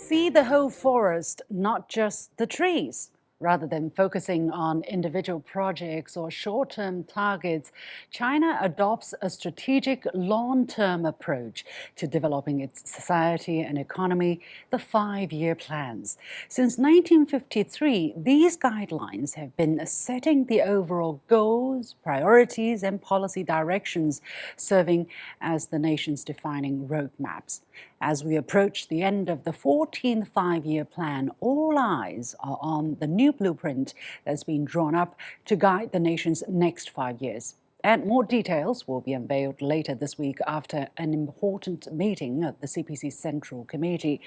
See the whole forest, not just the trees. Rather than focusing on individual projects or short term targets, China adopts a strategic long term approach to developing its society and economy, the 5 year plans. Since 1953, these guidelines have been setting the overall goals, priorities, and policy directions, serving as the nation's defining roadmaps. As we approach the end of the 14th 5 year plan, all eyes are on the new blueprint that's been drawn up to guide the nation's next 5 years. And more details will be unveiled later this week after an important meeting of the CPC Central Committee.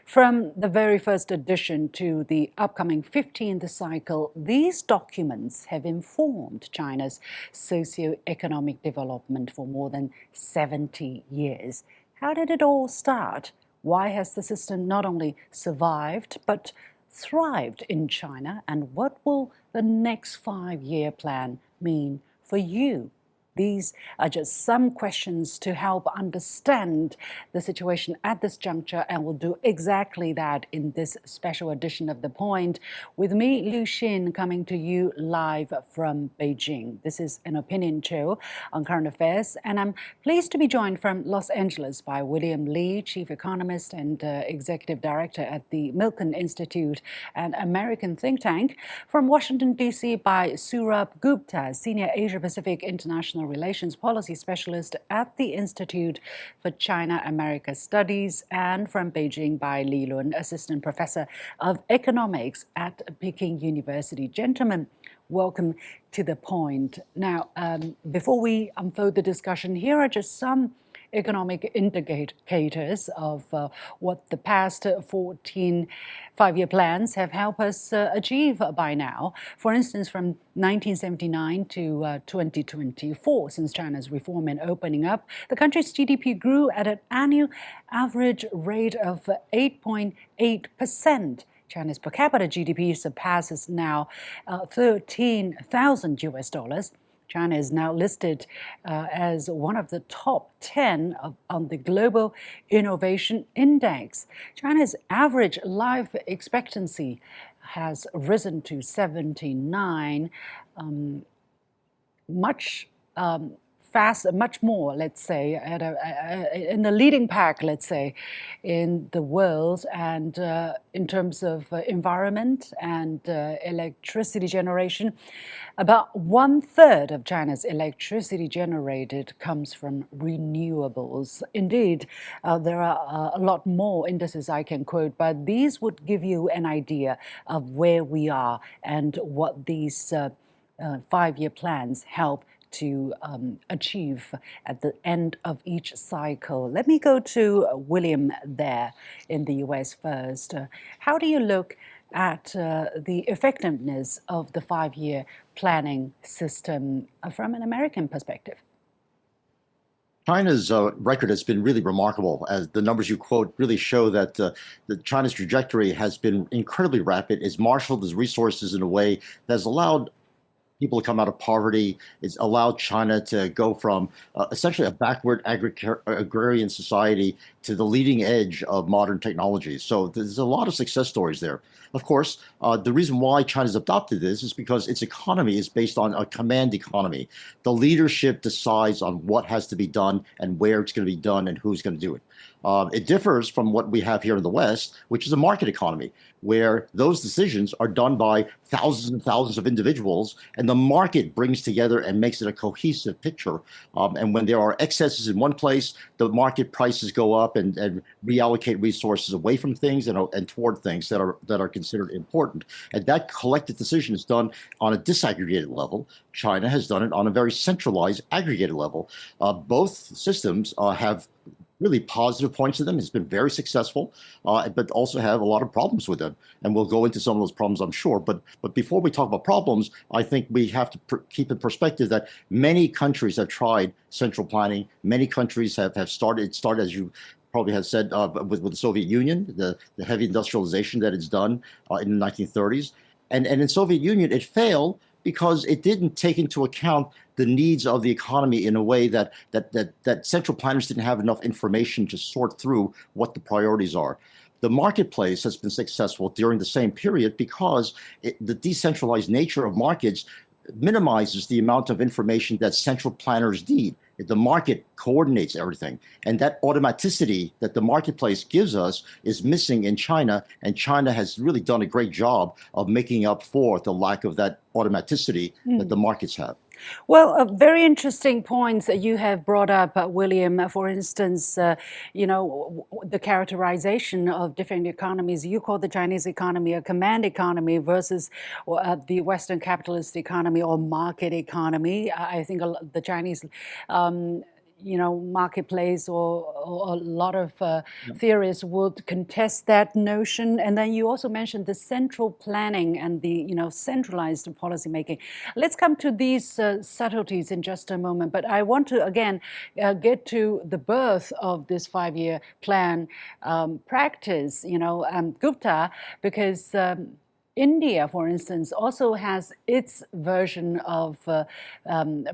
From the very first edition to the upcoming 15th cycle, these documents have informed China's socio-economic development for more than 70 years. How did it all start? Why has the system not only survived but thrived in China? And what will the next 5 year plan mean for you? These are just some questions to help understand the situation at this juncture, and we'll do exactly that in this special edition of The Point, with me, Liu Xin, coming to you live from Beijing. This is an opinion show on current affairs, and I'm pleased to be joined from Los Angeles by William Li, Chief Economist and Executive Director at the Milken Institute, an American think tank, from Washington, D.C. by Sourabh Gupta, Senior Asia-Pacific International Relations Policy Specialist at the Institute for China-America Studies, and from Beijing by Li Lun, Assistant Professor of Economics at Peking University. Gentlemen, welcome to The Point. Now, before we unfold the discussion, here are just some economic indicators of what the past 14 5 year plans have helped us achieve by now. For instance, from 1979 to 2024, since China's reform and opening up, the country's GDP grew at an annual average rate of 8.8%. China's per capita GDP surpasses now $13,000. China is now listed as one of the top 10 on the Global Innovation Index. China's average life expectancy has risen to 79, much more, let's say, in the leading pack, let's say, in the world. And in terms of environment and electricity generation, about 1/3 of China's electricity generated comes from renewables. Indeed, there are a lot more indices I can quote, but these would give you an idea of where we are and what these 5 year plans help to achieve at the end of each cycle. Let me go to William there in the US first. How do you look at the effectiveness of the 5 year planning system from an American perspective? China's record has been really remarkable, as the numbers you quote really show that China's trajectory has been incredibly rapid. It's marshaled its resources in a way that has allowed people to come out of poverty. It's allowed China to go from essentially a backward agrarian society to the leading edge of modern technology. So there's a lot of success stories there. Of course, the reason why China's adopted this is because its economy is based on a command economy. The leadership decides on what has to be done and where it's going to be done and who's going to do it. It differs from what we have here in the West, which is a market economy, where those decisions are done by thousands and thousands of individuals, and the market brings together and makes it a cohesive picture. And when there are excesses in one place, the market prices go up and reallocate resources away from things and toward things that are considered important. And that collective decision is done on a disaggregated level. China has done it on a very centralized, aggregated level. Both systems have really positive points to them. It's been very successful, but also have a lot of problems with them. And we'll go into some of those problems, I'm sure. But before we talk about problems, I think we have to keep in perspective that many countries have tried central planning. Many countries have started, as you probably have said, with the Soviet Union, the heavy industrialization that it's done in the 1930s. And in Soviet Union, it failed because it didn't take into account the needs of the economy in a way that central planners didn't have enough information to sort through what the priorities are. The marketplace has been successful during the same period because the decentralized nature of markets minimizes the amount of information that central planners need. The market coordinates everything. And that automaticity that the marketplace gives us is missing in China. And China has really done a great job of making up for the lack of that automaticity that the markets have. Well, very interesting points that you have brought up, William. For instance, the characterization of different economies. You call the Chinese economy a command economy versus the Western capitalist economy or market economy. I think the Chinese marketplace or a lot of theorists would contest that notion. And then you also mentioned the central planning and the centralized policy making. Let's come to these subtleties in just a moment. But I want to again get to the birth of this 5-year plan practice. Gupta, because India, for instance, also has its version of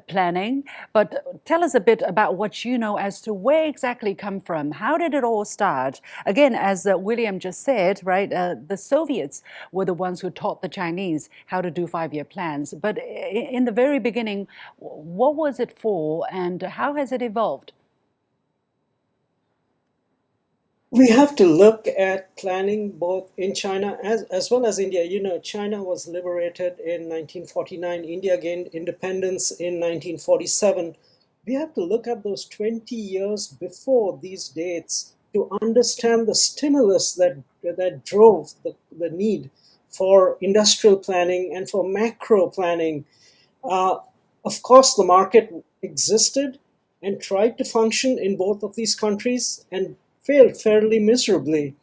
planning. But tell us a bit about what you know as to where exactly come from. How did it all start? Again, as William just said, right, the Soviets were the ones who taught the Chinese how to do 5-year plans. But in the very beginning, what was it for and how has it evolved? We have to look at planning both in China as well as India. China was liberated in 1949. India gained independence in 1947. We have to look at those 20 years before these dates to understand the stimulus that drove the need for industrial planning and for macro planning. Of course, the market existed and tried to function in both of these countries and failed fairly miserably.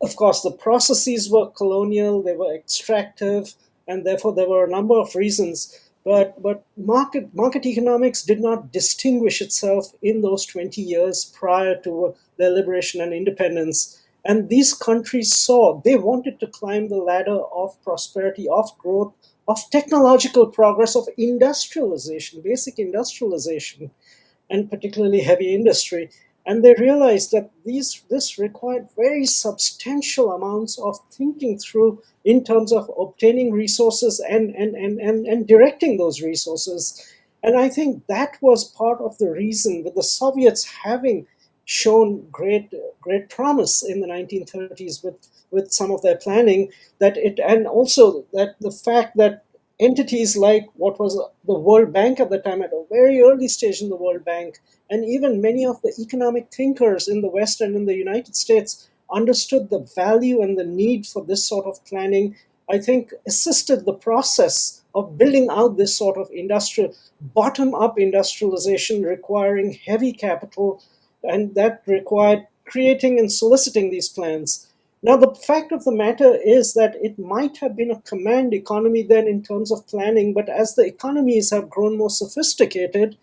Of course, the processes were colonial, they were extractive, and therefore there were a number of reasons. But market economics did not distinguish itself in those 20 years prior to their liberation and independence. And these countries saw they wanted to climb the ladder of prosperity, of growth, of technological progress, of industrialization, basic industrialization, and particularly heavy industry. And they realized that this required very substantial amounts of thinking through in terms of obtaining resources and directing those resources. And I think that was part of the reason, with the Soviets having shown great promise in the 1930s with some of their planning, and also that the fact that entities like what was the World Bank at the time, at a very early stage in the World Bank, and even many of the economic thinkers in the West and in the United States understood the value and the need for this sort of planning, I think assisted the process of building out this sort of bottom-up industrialization requiring heavy capital, and that required creating and soliciting these plans. Now, the fact of the matter is that it might have been a command economy then in terms of planning, but as the economies have grown more sophisticated,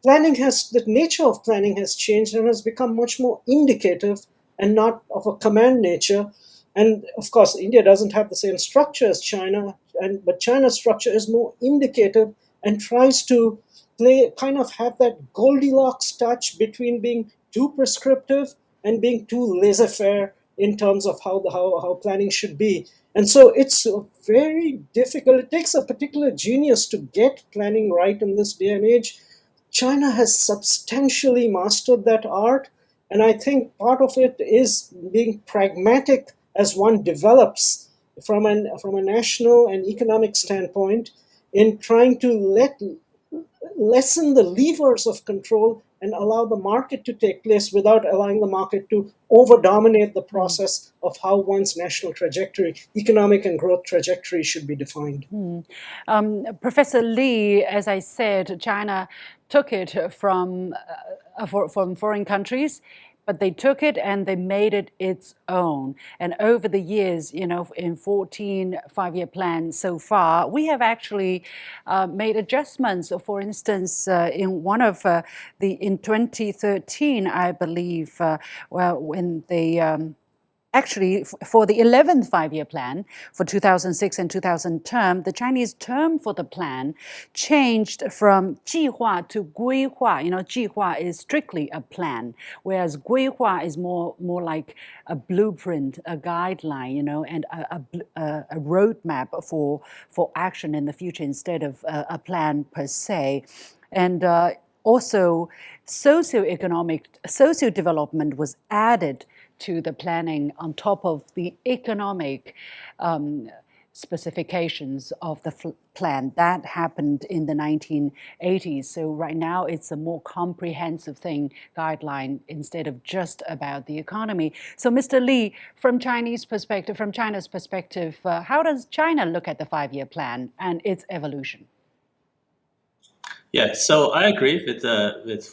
the nature of planning has changed and has become much more indicative and not of a command nature. And of course, India doesn't have the same structure as China, but China's structure is more indicative and tries to have that Goldilocks touch between being too prescriptive and being too laissez-faire in terms of how planning should be. And so it's very difficult. It takes a particular genius to get planning right in this day and age. China has substantially mastered that art. And I think part of it is being pragmatic as one develops from a national and economic standpoint in trying to lessen the levers of control and allow the market to take place without allowing the market to over-dominate the process of how one's national trajectory, economic and growth trajectory should be defined. Professor Lee, as I said, China took it from foreign countries, but they took it and they made it its own. And over the years, in 14 5-year plans so far, we have actually made adjustments. For instance, in one of in 2013, I believe, when they actually, for the 11th five-year plan for 2006 and 2000 term, the Chinese term for the plan changed from 计划 to 规划. 计划 is strictly a plan, whereas 规划 is more like a blueprint, a guideline, and a roadmap for action in the future instead of a plan per se. And also, socio-development was added to the planning on top of the economic specifications of the plan. That happened in the 1980s. So right now it's a more comprehensive guideline instead of just about the economy. So Mr. Li, from China's perspective, how does China look at the five-year plan and its evolution? Yeah, so I agree with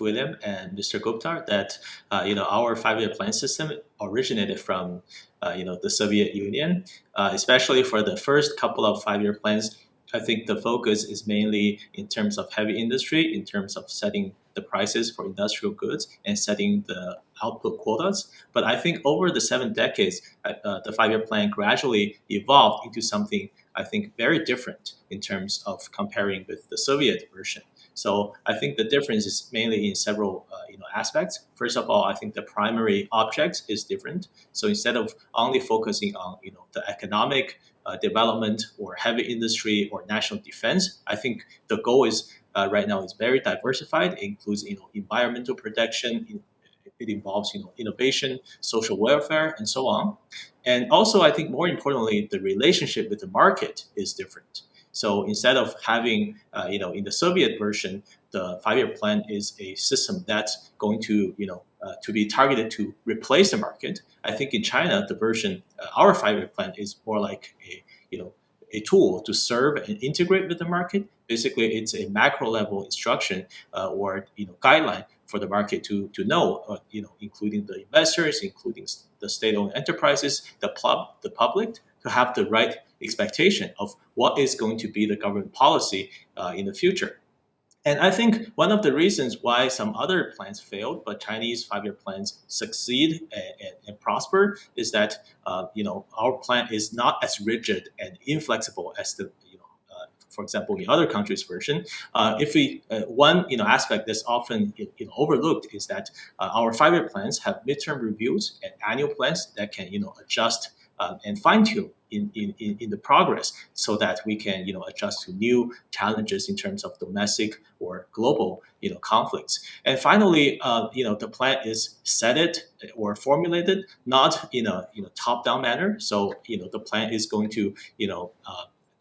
William and Mr. Gupta that our five-year plan system originated from the Soviet Union, especially for the first couple of five-year plans. I think the focus is mainly in terms of heavy industry, in terms of setting the prices for industrial goods and setting the output quotas. But I think over the 7 decades, the five-year plan gradually evolved into something I think very different in terms of comparing with the Soviet version. So I think the difference is mainly in several aspects. First of all, I think the primary object is different. So instead of only focusing on the economic development or heavy industry or national defense, I think the goal is right now is very diversified. It includes environmental protection. It involves innovation, social welfare, and so on. And also, I think more importantly, the relationship with the market is different. So instead of having, in the Soviet version, the five-year plan is a system that's going to, to be targeted to replace the market. I think in China, the version, our five-year plan is more like a tool to serve and integrate with the market. Basically, it's a macro level instruction or guideline for the market to know, including the investors, including the state-owned enterprises, the public, to have the right expectation of what is going to be the government policy in the future. And I think one of the reasons why some other plans failed, but Chinese five-year plans succeed and prosper, is that our plan is not as rigid and inflexible as the for example, in other countries' version. One aspect that's often overlooked is that our five-year plans have midterm reviews and annual plans that can adjust and fine-tune in the progress, so that we can adjust to new challenges in terms of domestic or global conflicts. And finally, the plan is set or formulated not in a top-down manner. So the plan is going to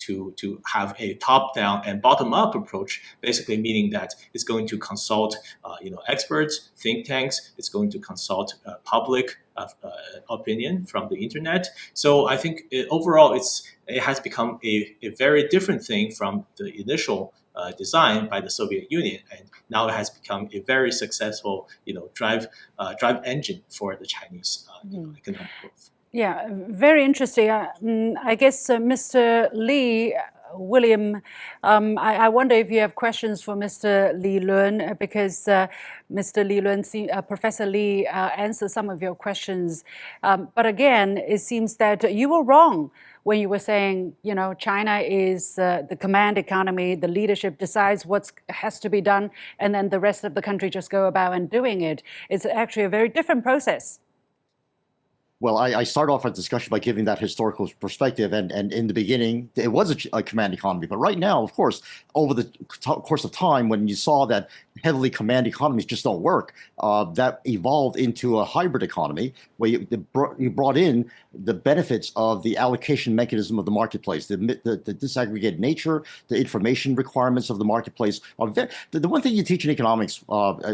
to have a top-down and bottom-up approach, basically meaning that it's going to consult experts, think tanks. It's going to consult public opinion from the internet. So I think overall it has become a very different thing from the initial design by the Soviet Union, and now it has become a very successful drive engine for the Chinese economic growth. Yeah, very interesting. I guess, Mr. Li, William, I wonder if you have questions for Mr. Li Lun, because Mr. Li Lun, Professor Li answered some of your questions. But again, it seems that you were wrong when you were saying, China is the command economy, the leadership decides what has to be done, and then the rest of the country just go about and doing it. It's actually a very different process. Well, I start off our discussion by giving that historical perspective, and in the beginning, it was a command economy. But right now, of course, over the course of time, when you saw that heavily command economies just don't work, that evolved into a hybrid economy where you brought in the benefits of the allocation mechanism of the marketplace, the disaggregated nature, the information requirements of the marketplace. The one thing you teach in economics,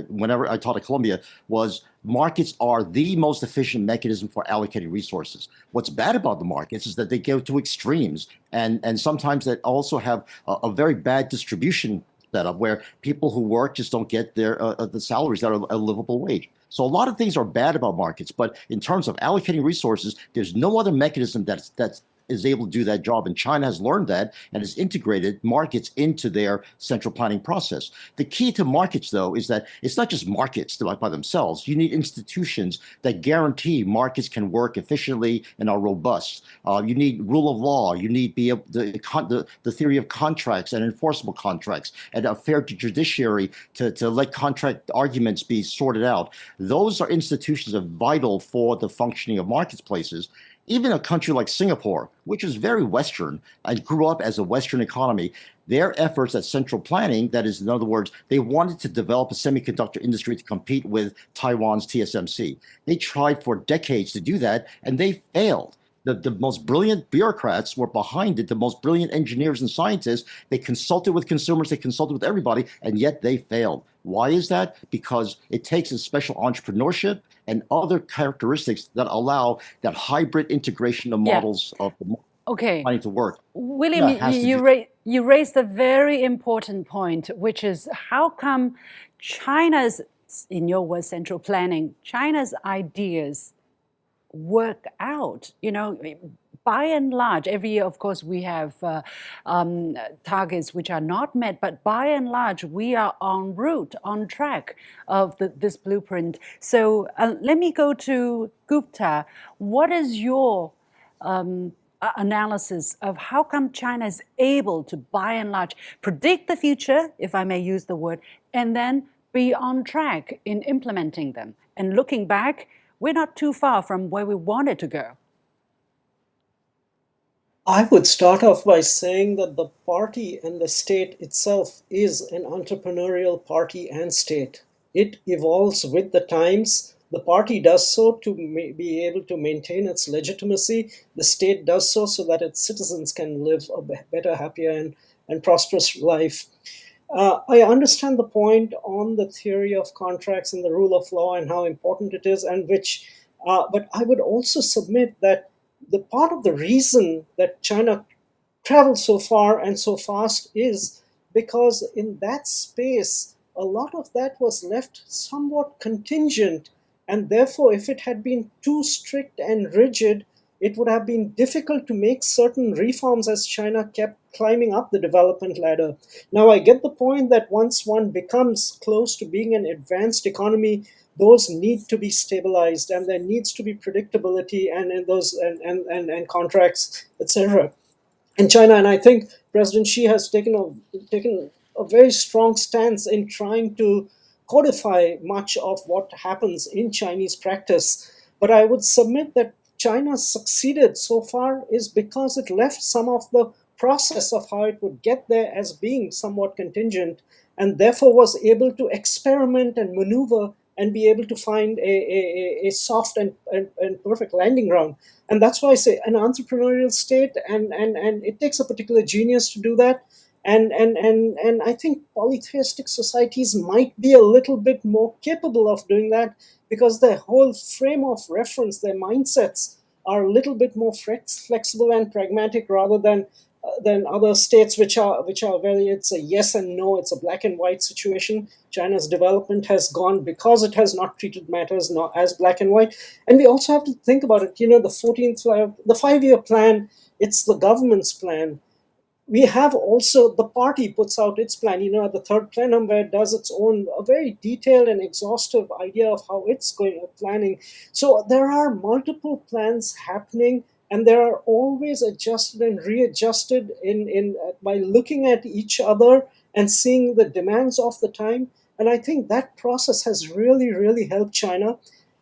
whenever I taught at Columbia, was markets are the most efficient mechanism for allocating resources. What's bad about the markets is that they go to extremes, and sometimes they also have a very bad distribution setup where people who work just don't get the salaries that are a livable wage. So a lot of things are bad about markets, but in terms of allocating resources, there's no other mechanism that's is able to do that job. And China has learned that and has integrated markets into their central planning process. The key to markets, though, is that it's not just markets by themselves. You need institutions that guarantee markets can work efficiently and are robust. You need rule of law. You need the theory of contracts and enforceable contracts and a fair judiciary to let contract arguments be sorted out. Those are institutions that are vital for the functioning of marketplaces. Even a country like Singapore, which is very Western and grew up as a Western economy, their efforts at central planning, that is, in other words, they wanted to develop a semiconductor industry to compete with Taiwan's TSMC. They tried for decades to do that, and they failed. The most brilliant bureaucrats were behind it, the most brilliant engineers and scientists. They consulted with consumers, they consulted with everybody, and yet they failed. Why is that? Because it takes a special entrepreneurship and other characteristics that allow that hybrid integration of models of planning to work. William, you raised a very important point, which is how come China's, in your words, central planning, China's ideas work out? By and large, every year, of course, we have targets which are not met, but by and large, we are en route, on track of this blueprint. So let me go to Gupta. What is your analysis of how come China is able to, by and large, predict the future, if I may use the word, and then be on track in implementing them? And looking back, we're not too far from where we wanted to go. I would start off by saying that the party and the state itself is an entrepreneurial party and state. It evolves with the times. The party does so to be able to maintain its legitimacy. The state does so that its citizens can live a better, happier, and prosperous life. I understand the point on the theory of contracts and the rule of law and how important it is, but I would also submit that the part of the reason that China traveled so far and so fast is because in that space, a lot of that was left somewhat contingent, and therefore, if it had been too strict and rigid, it would have been difficult to make certain reforms as China kept climbing up the development ladder. Now, I get the point that once one becomes close to being an advanced economy, those need to be stabilized, and there needs to be predictability and contracts, etc. in China. And I think President Xi has taken a very strong stance in trying to codify much of what happens in Chinese practice. But I would submit that China succeeded so far is because it left some of the process of how it would get there as being somewhat contingent, and therefore was able to experiment and maneuver and be able to find a soft and perfect landing ground. And that's why I say an entrepreneurial state, and it takes a particular genius to do that. And I think polytheistic societies might be a little bit more capable of doing that, because their whole frame of reference, their mindsets are a little bit more flexible and pragmatic rather than other states which are very, it's a yes and no, it's a black and white situation. China's development has gone because it has not treated matters not as black and white. And we also have to think about it, the 5-year plan, it's the government's plan. We have also, the party puts out its plan, the third plenum, where it does its own, a very detailed and exhaustive idea of how it's planning. So there are multiple plans happening, and they are always adjusted and readjusted by looking at each other and seeing the demands of the time. And I think that process has really, really helped China.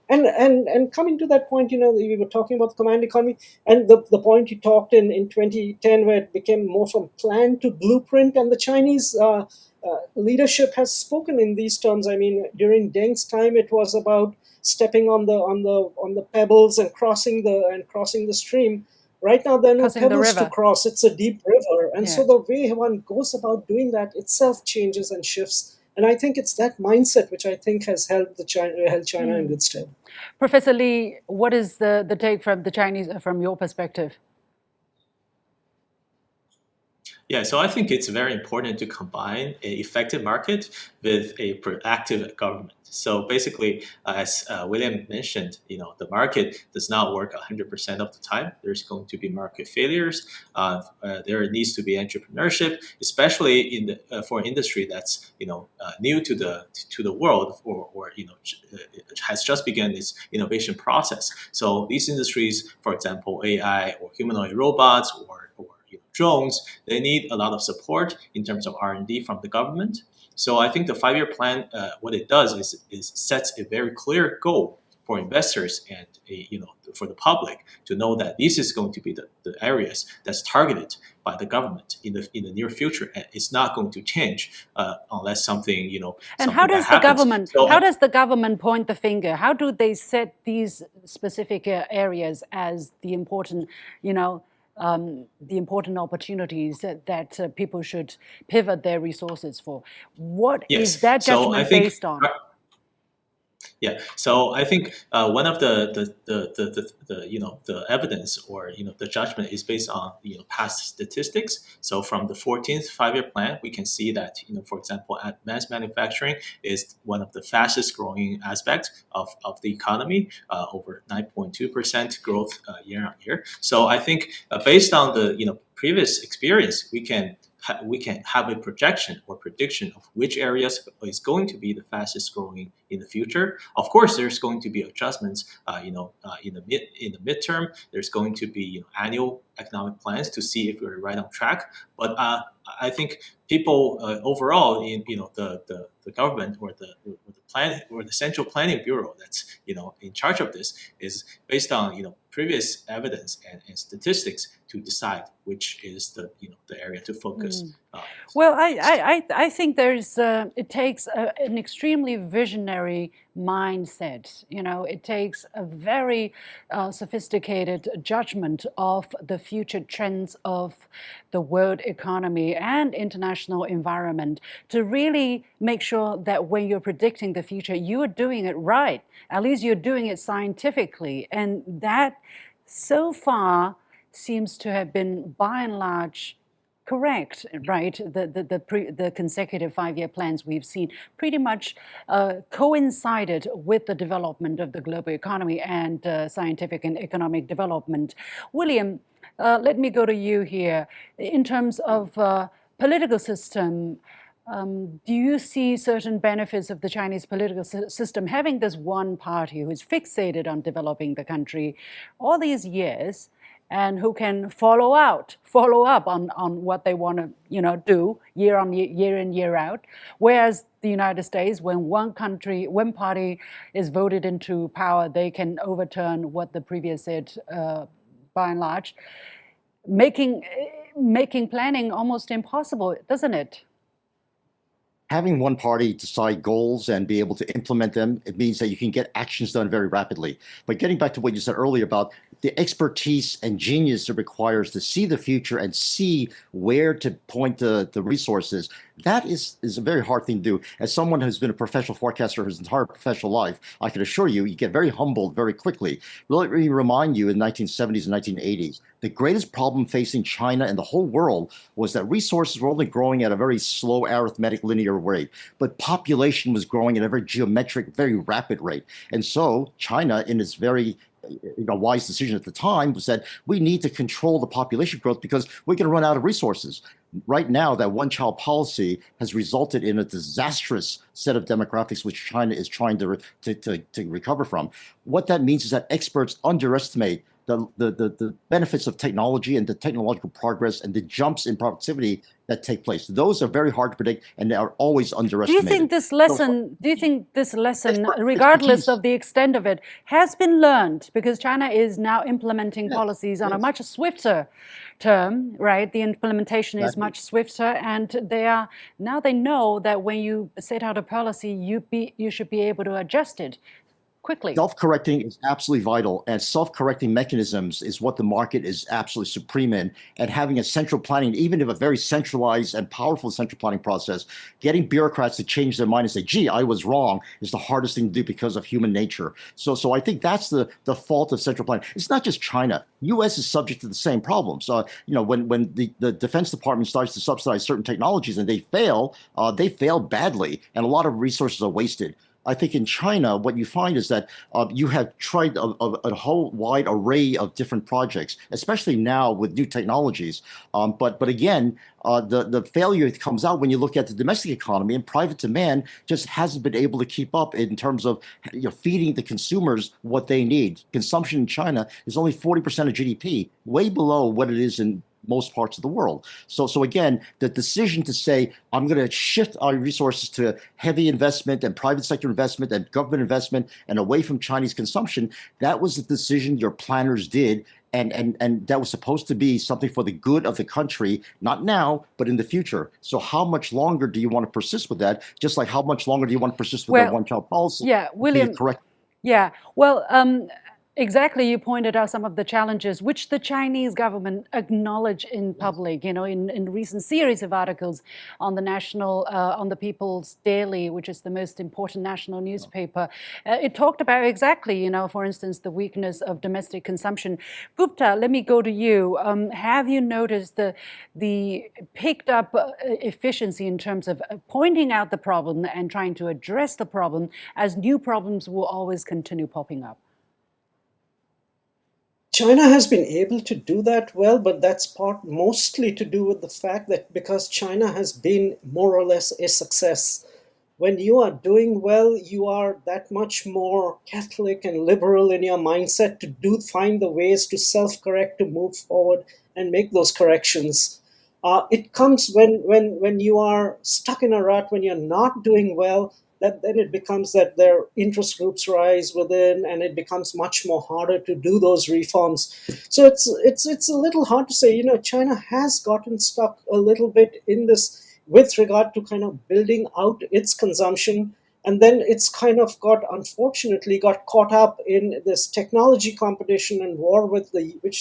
And coming to that point, we were talking about the command economy, and the point you talked in 2010, where it became more from plan to blueprint, and the Chinese leadership has spoken in these terms. I mean, during Deng's time, it was about stepping on the pebbles and crossing the stream. Right now, there are no pebbles to cross. It's a deep river, and so the way one goes about doing that itself changes and shifts. And I think it's that mindset which I think has held China in good stead. Professor Lee, what is the take from the Chinese, from your perspective? Yeah, so I think it's very important to combine an effective market with a proactive government. So basically, as William mentioned, the market does not work 100% of the time. There's going to be market failures. There needs to be entrepreneurship, especially in the for industry that's new to the world, or has just begun its innovation process. So these industries, for example, AI or humanoid robots or drones, they need a lot of support in terms of R&D from the government. So I think the 5-year plan, what it does is sets a very clear goal for investors and for the public to know that this is going to be the areas that's targeted by the government in the near future, and it's not going to change unless something And how does the happens. government So, how does the government point the finger? How do they set these specific areas as the important, the important opportunities that people should pivot their resources for? What is yes, that so I judgment think. based on? Yeah, so I think one of the evidence or the judgment is based on past statistics. So from the 14th 5-year plan, we can see that for example, advanced manufacturing is one of the fastest growing aspects of the economy, over 9.2% growth year on year. So I think based on the previous experience, we can have a projection or prediction of which areas is going to be the fastest growing in the future. Of course, there's going to be adjustments, in the midterm. There's going to be annual economic plans to see if we're right on track. But I think people overall in the government or the plan or the central planning bureau that's in charge of this is based on previous evidence and statistics to decide which is the area to focus. Well, I think there's it takes an extremely visionary mindset. It takes a very sophisticated judgment of the future trends of the world economy and international environment to really make sure that when you're predicting the future, you are doing it right. At least you're doing it scientifically, and that so far seems to have been by and large correct, right? The consecutive 5-year plans we've seen pretty much coincided with the development of the global economy and scientific and economic development. William, let me go to you here. In terms of political system, do you see certain benefits of the Chinese political system having this one party who is fixated on developing the country all these years, and who can follow up on what they want to do year in, year out? Whereas the United States, when one party is voted into power, they can overturn what the previous said by and large, making planning almost impossible, doesn't it? Having one party decide goals and be able to implement them, it means that you can get actions done very rapidly. But getting back to what you said earlier about the expertise and genius it requires to see the future and see where to point the resources, that is a very hard thing to do. As someone who's been a professional forecaster his entire professional life, I can assure you, you get very humbled very quickly. Let me remind you, in the 1970s and 1980s, the greatest problem facing China and the whole world was that resources were only growing at a very slow arithmetic linear rate, but population was growing at a very geometric, very rapid rate. And so China, in its very wise decision at the time, was that we need to control the population growth because we're going to run out of resources. Right now, that one-child policy has resulted in a disastrous set of demographics which China is trying to recover from. What that means is that experts underestimate the benefits of technology and the technological progress and the jumps in productivity that take place. Those are very hard to predict, and they are always underestimated. Do you think this lesson, regardless of the extent of it, has been learned? Because China is now implementing policies on a much swifter term, right? The implementation is much swifter, and they know that when you set out a policy, you should be able to adjust it quickly. Self-correcting is absolutely vital, and self-correcting mechanisms is what the market is absolutely supreme in. And having a central planning, even if a very centralized and powerful central planning process, getting bureaucrats to change their mind and say, gee, I was wrong, is the hardest thing to do because of human nature. So I think that's the fault of central planning. It's not just China. U.S. is subject to the same problems. When the Defense Department starts to subsidize certain technologies and they fail badly, and a lot of resources are wasted. I think in China, what you find is that you have tried a whole wide array of different projects, especially now with new technologies. But again, the failure comes out when you look at the domestic economy, and private demand just hasn't been able to keep up in terms of feeding the consumers what they need. Consumption in China is only 40% of GDP, way below what it is in most parts of the world. So again, the decision to say, I'm going to shift our resources to heavy investment and private sector investment and government investment and away from Chinese consumption, that was the decision your planners did. And that was supposed to be something for the good of the country, not now, but in the future. So how much longer do you want to persist with that? Just like how much longer do you want to persist with the one-child policy? Yeah, William. Correct. Yeah, well, exactly. You pointed out some of the challenges which the Chinese government acknowledge in public. In recent series of articles on the People's Daily, which is the most important national newspaper, it talked about exactly, for instance, the weakness of domestic consumption. Gupta, let me go to you. Have you noticed the picked up efficiency in terms of pointing out the problem and trying to address the problem, as new problems will always continue popping up? China has been able to do that well, but that's mostly to do with the fact that because China has been more or less a success, when you are doing well, you are that much more Catholic and liberal in your mindset to find the ways to self-correct, to move forward and make those corrections. It comes when you are stuck in a rut, when you're not doing well, that then it becomes that their interest groups rise within, and it becomes much more harder to do those reforms. So it's a little hard to say. China has gotten stuck a little bit in this with regard to kind of building out its consumption, and then it's kind of unfortunately got caught up in this technology competition and war which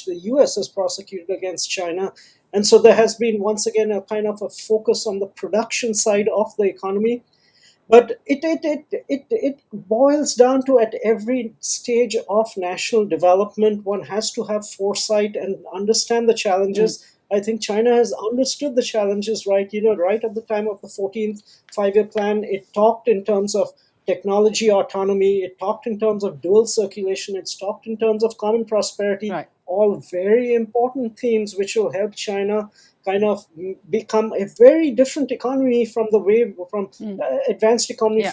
the US has prosecuted against China. And so there has been once again a kind of a focus on the production side of the economy. But it boils down to, at every stage of national development, one has to have foresight and understand the challenges. I think China has understood the challenges, right? Right at the time of the 14th five-year plan, it talked in terms of technology autonomy, it talked in terms of dual circulation, it's talked in terms of common prosperity, right. All very important themes which will help China kind of become a very different economy from advanced economy,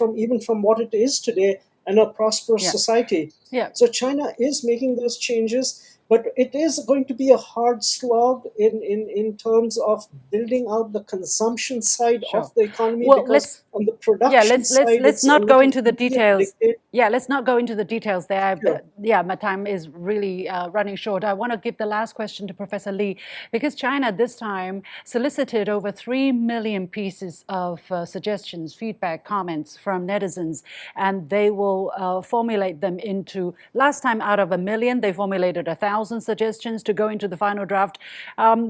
from what it is today, and a prosperous society. So China is making those changes, but it is going to be a hard slog in terms of building out the consumption side of the economy, because on the production side, let's not go into the details. Let's not go into the details there. Sure. My time is really running short. I want to give the last question to Professor Li, because China this time solicited over 3 million pieces of suggestions, feedback, comments from netizens, and they will formulate them into, last time out of 1 million, they formulated 1,000 suggestions to go into the final draft.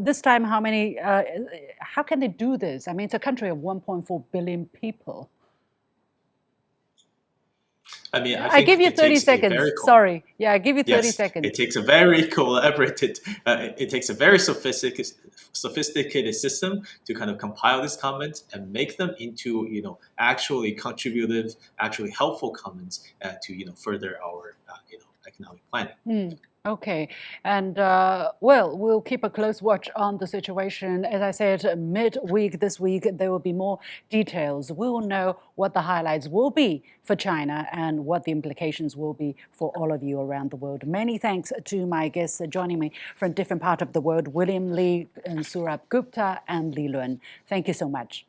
This time, how many? How can they do this? I mean, it's a country of 1.4 billion people. I give you 30 seconds. Sorry. I give you 30 seconds. It takes a very collaborated, it takes a very sophisticated system to kind of compile these comments and make them into, actually contributive, actually helpful comments to, further our, economic planning. Okay, and we'll keep a close watch on the situation. As I said, mid-week this week, there will be more details. We will know what the highlights will be for China and what the implications will be for all of you around the world. Many thanks to my guests joining me from different parts of the world, William Li and Sourabh Gupta and Li Lun. Thank you so much.